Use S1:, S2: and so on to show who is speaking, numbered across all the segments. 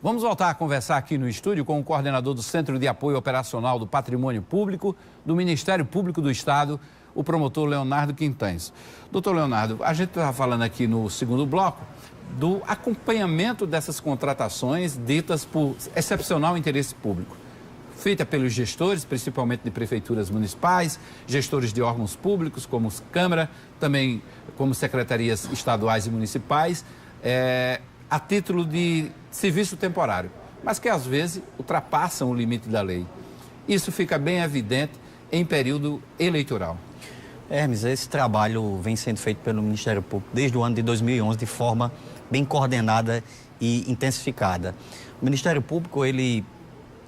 S1: Vamos voltar a conversar aqui no estúdio com o coordenador do Centro de Apoio Operacional do Patrimônio Público, do Ministério Público do Estado, o promotor Leonardo Quintães. Doutor Leonardo, a gente estava falando aqui no segundo bloco do acompanhamento dessas contratações ditas por excepcional interesse público, feita pelos gestores, principalmente de prefeituras municipais, gestores de órgãos públicos, como Câmara, também como secretarias estaduais e municipais, a título de serviço temporário, mas que às vezes ultrapassam o limite da lei. Isso fica bem evidente em período eleitoral.
S2: Hermes, esse trabalho vem sendo feito pelo Ministério Público desde o ano de 2011 de forma bem coordenada e intensificada. O Ministério Público, ele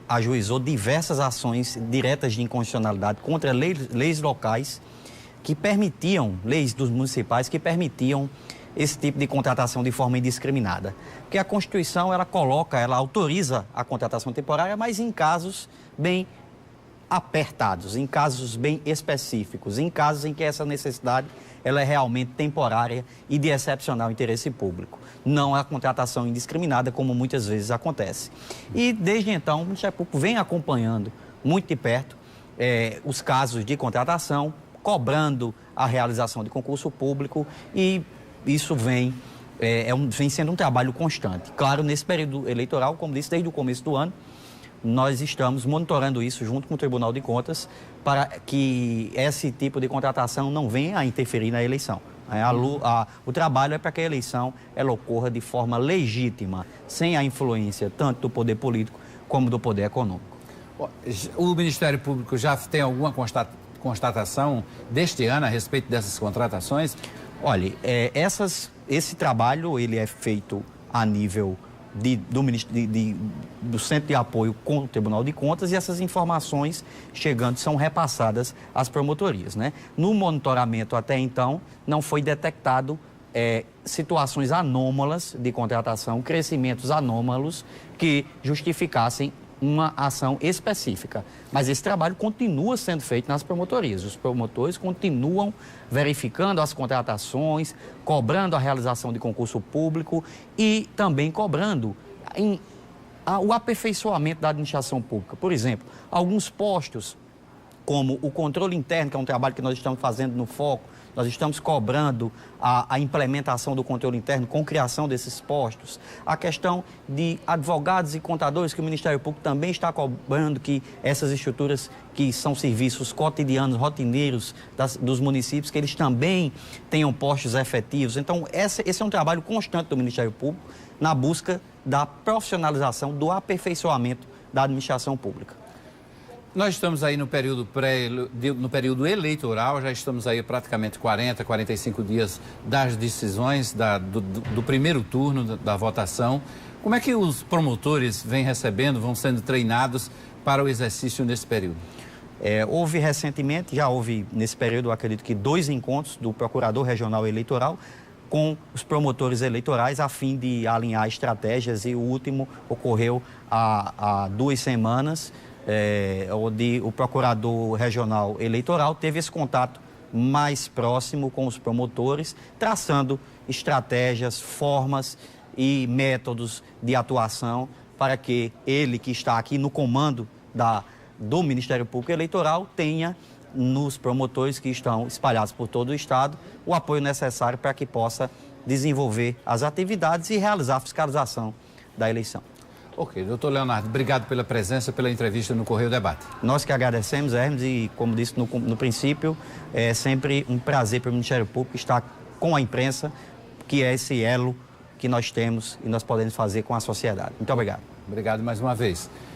S2: ajuizou diversas ações diretas de inconstitucionalidade contra leis locais que permitiam, leis dos municipais que permitiam esse tipo de contratação de forma indiscriminada. Porque a Constituição, ela autoriza a contratação temporária, mas em casos bem apertados, em casos bem específicos, em casos em que essa necessidade ela é realmente temporária e de excepcional interesse público. Não a contratação indiscriminada, como muitas vezes acontece. E desde então, o Ministério Público vem acompanhando muito de perto os casos de contratação, cobrando a realização de concurso público, e isso vem sendo um trabalho constante. Claro, nesse período eleitoral, como disse, desde o começo do ano, nós estamos monitorando isso junto com o Tribunal de Contas para que esse tipo de contratação não venha a interferir na eleição. O trabalho é para que a eleição ela ocorra de forma legítima, sem a influência tanto do poder político como do poder econômico.
S1: O Ministério Público já tem alguma constatação deste ano a respeito dessas contratações?
S2: Olha, esse trabalho ele é feito a nível do Centro de Apoio com o Tribunal de Contas, e essas informações chegando são repassadas às promotorias, né? No monitoramento até então não foi detectado situações anômalas de contratação, crescimentos anômalos que justificassem uma ação específica. Mas esse trabalho continua sendo feito nas promotorias. Os promotores continuam verificando as contratações, cobrando a realização de concurso público e também cobrando o aperfeiçoamento da administração pública. Por exemplo, alguns postos, como o controle interno, que é um trabalho que nós estamos fazendo no foco, nós estamos cobrando a implementação do controle interno com criação desses postos. A questão de advogados e contadores, que o Ministério Público também está cobrando que essas estruturas que são serviços cotidianos, rotineiros dos municípios, que eles também tenham postos efetivos. Então, esse é um trabalho constante do Ministério Público na busca da profissionalização, do aperfeiçoamento da administração pública.
S1: Nós estamos aí no período eleitoral, já estamos aí praticamente 40, 45 dias das decisões do primeiro turno da votação. Como é que os promotores vêm recebendo, vão sendo treinados para o exercício nesse período?
S2: Houve recentemente, já houve nesse período, eu acredito que 2 encontros do Procurador Regional Eleitoral com os promotores eleitorais a fim de alinhar estratégias, e o último ocorreu há 2 semanas, onde o Procurador Regional Eleitoral teve esse contato mais próximo com os promotores, traçando estratégias, formas e métodos de atuação para que ele, que está aqui no comando do Ministério Público Eleitoral, tenha nos promotores que estão espalhados por todo o Estado o apoio necessário para que possa desenvolver as atividades e realizar a fiscalização da eleição.
S1: Ok, doutor Leonardo, obrigado pela presença, pela entrevista no Correio Debate.
S2: Nós que agradecemos, Hermes, e como disse no princípio, é sempre um prazer para o Ministério Público estar com a imprensa, que é esse elo que nós temos e nós podemos fazer com a sociedade. Muito obrigado.
S1: Obrigado mais uma vez.